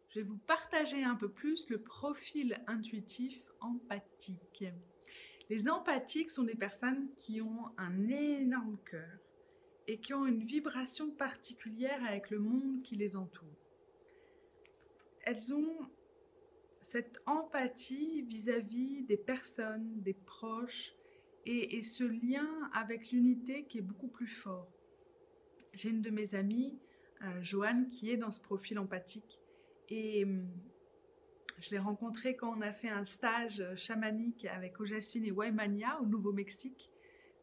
je vais vous partager un peu plus le profil intuitif empathique. Les empathiques sont des personnes qui ont un énorme cœur et qui ont une vibration particulière avec le monde qui les entoure. Elles ont cette empathie vis-à-vis des personnes, des proches, et ce lien avec l'unité qui est beaucoup plus fort. J'ai une de mes amies, Joanne, qui est dans ce profil empathique, et je l'ai rencontrée quand on a fait un stage chamanique avec Ojasvin et Waimania au Nouveau-Mexique,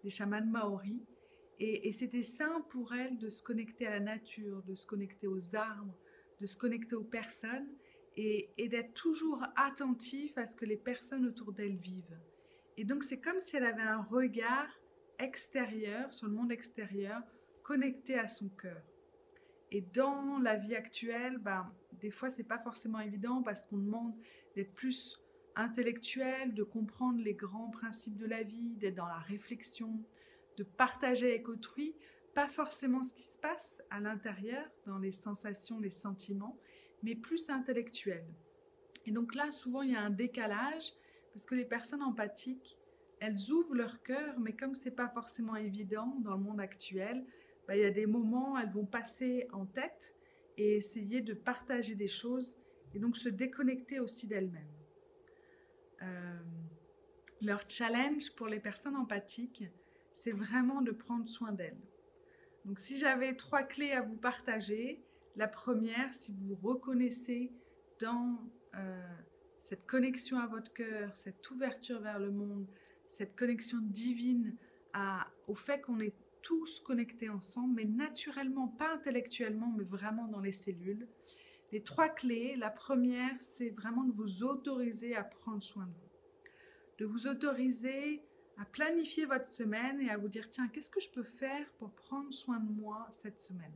les chamans maoris, et c'était sain pour elle de se connecter à la nature, de se connecter aux arbres, de se connecter aux personnes, et d'être toujours attentif à ce que les personnes autour d'elle vivent. Et donc c'est comme si elle avait un regard extérieur, sur le monde extérieur, connecté à son cœur. Et dans la vie actuelle, des fois c'est pas forcément évident parce qu'on demande d'être plus intellectuel, de comprendre les grands principes de la vie, d'être dans la réflexion, de partager avec autrui, pas forcément ce qui se passe à l'intérieur, dans les sensations, les sentiments, mais plus intellectuel. Et donc là, souvent, il y a un décalage, parce que les personnes empathiques, elles ouvrent leur cœur, mais comme c'est pas forcément évident dans le monde actuel, il y a des moments, elles vont passer en tête et essayer de partager des choses, et donc se déconnecter aussi d'elles-mêmes. Leur challenge pour les personnes empathiques, c'est vraiment de prendre soin d'elles. Donc si j'avais 3 clés à vous partager, la première, si vous reconnaissez dans cette connexion à votre cœur, cette ouverture vers le monde, cette connexion divine au fait qu'on est tous connectés ensemble, mais naturellement, pas intellectuellement, mais vraiment dans les cellules. Les 3 clés, la première, c'est vraiment de vous autoriser à prendre soin de vous. De vous autoriser à planifier votre semaine et à vous dire, tiens, qu'est-ce que je peux faire pour prendre soin de moi cette semaine?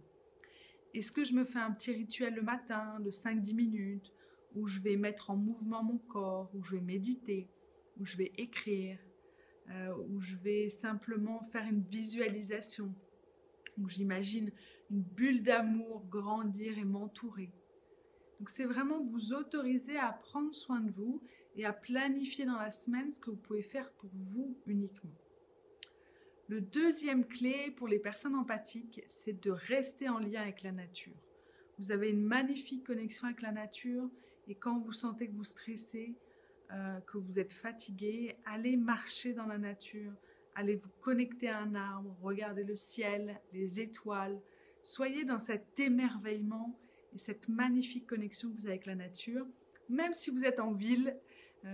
Est-ce que je me fais un petit rituel le matin de 5-10 minutes où je vais mettre en mouvement mon corps, où je vais méditer, où je vais écrire, où je vais simplement faire une visualisation, où j'imagine une bulle d'amour grandir et m'entourer. Donc c'est vraiment vous autoriser à prendre soin de vous et à planifier dans la semaine ce que vous pouvez faire pour vous uniquement. Le deuxième clé pour les personnes empathiques, c'est de rester en lien avec la nature. Vous avez une magnifique connexion avec la nature et quand vous sentez que vous stressez, que vous êtes fatigué, allez marcher dans la nature, allez vous connecter à un arbre, regardez le ciel, les étoiles. Soyez dans cet émerveillement et cette magnifique connexion que vous avez avec la nature. Même si vous êtes en ville,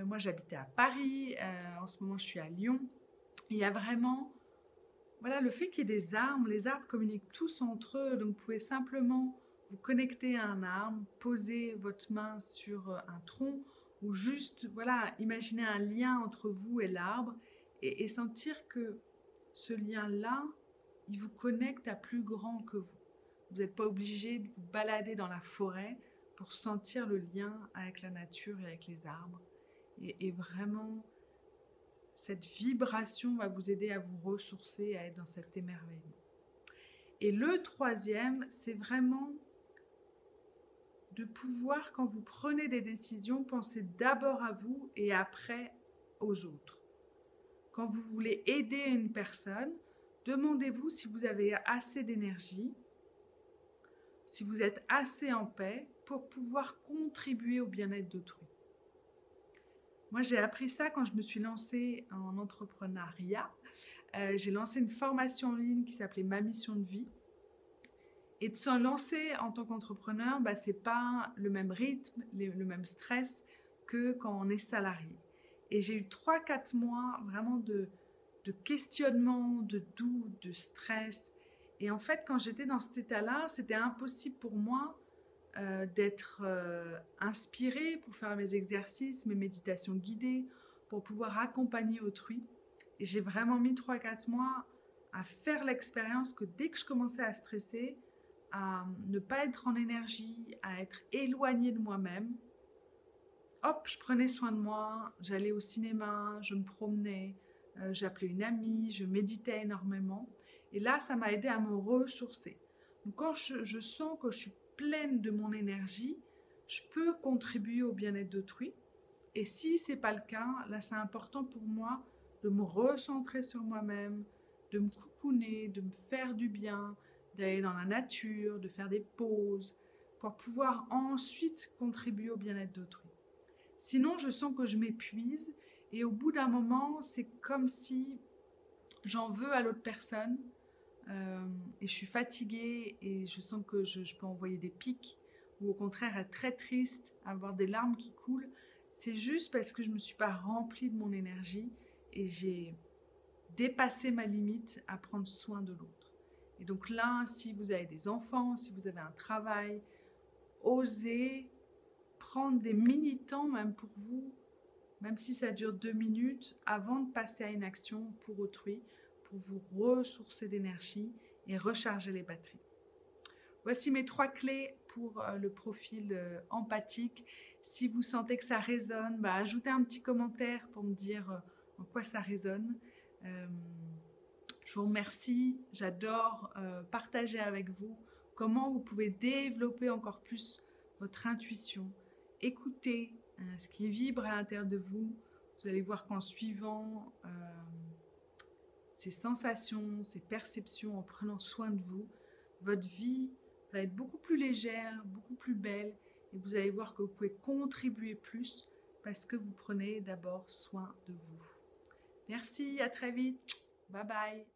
moi j'habitais à Paris, en ce moment je suis à Lyon, il y a vraiment... Voilà, le fait qu'il y ait des arbres, les arbres communiquent tous entre eux, donc vous pouvez simplement vous connecter à un arbre, poser votre main sur un tronc ou juste, voilà, imaginer un lien entre vous et l'arbre et sentir que ce lien-là, il vous connecte à plus grand que vous. Vous n'êtes pas obligé de vous balader dans la forêt pour sentir le lien avec la nature et avec les arbres. Et vraiment... cette vibration va vous aider à vous ressourcer, à être dans cet émerveillement. Et le troisième, c'est vraiment de pouvoir, quand vous prenez des décisions, penser d'abord à vous et après aux autres. Quand vous voulez aider une personne, demandez-vous si vous avez assez d'énergie, si vous êtes assez en paix pour pouvoir contribuer au bien-être d'autrui. Moi, j'ai appris ça quand je me suis lancée en entrepreneuriat. J'ai lancé une formation en ligne qui s'appelait Ma mission de vie. Et de se lancer en tant qu'entrepreneur, ce n'est pas le même rythme, le même stress que quand on est salarié. Et j'ai eu 3-4 mois vraiment de questionnement, de doute, de stress. Et en fait, quand j'étais dans cet état-là, c'était impossible pour moi d'être inspirée pour faire mes exercices, mes méditations guidées, pour pouvoir accompagner autrui. Et j'ai vraiment mis 3-4 mois à faire l'expérience que dès que je commençais à stresser, à ne pas être en énergie, à être éloignée de moi-même, hop, je prenais soin de moi, j'allais au cinéma, je me promenais, j'appelais une amie, je méditais énormément. Et là, ça m'a aidé à me ressourcer. Donc quand je sens que je suis pleine de mon énergie, je peux contribuer au bien-être d'autrui. Et si ce n'est pas le cas, là c'est important pour moi de me recentrer sur moi-même, de me coucouner, de me faire du bien, d'aller dans la nature, de faire des pauses, pour pouvoir ensuite contribuer au bien-être d'autrui. Sinon, je sens que je m'épuise et au bout d'un moment, c'est comme si j'en veux à l'autre personne et je suis fatiguée et je sens que je peux envoyer des pics ou au contraire être très triste, avoir des larmes qui coulent. C'est juste parce que je ne me suis pas remplie de mon énergie et j'ai dépassé ma limite à prendre soin de l'autre. Et donc là, si vous avez des enfants, si vous avez un travail, osez prendre des mini-temps même pour vous, même si ça dure 2 minutes, avant de passer à une action pour autrui, pour vous ressourcer d'énergie et recharger les batteries. Voici mes 3 clés pour le profil empathique. Si vous sentez que ça résonne, ajoutez un petit commentaire pour me dire en quoi ça résonne. Je vous remercie, j'adore partager avec vous comment vous pouvez développer encore plus votre intuition, écouter ce qui vibre à l'intérieur de vous. Vous allez voir qu'en suivant ces sensations, ces perceptions, en prenant soin de vous, votre vie va être beaucoup plus légère, beaucoup plus belle et vous allez voir que vous pouvez contribuer plus parce que vous prenez d'abord soin de vous. Merci, à très vite. Bye bye.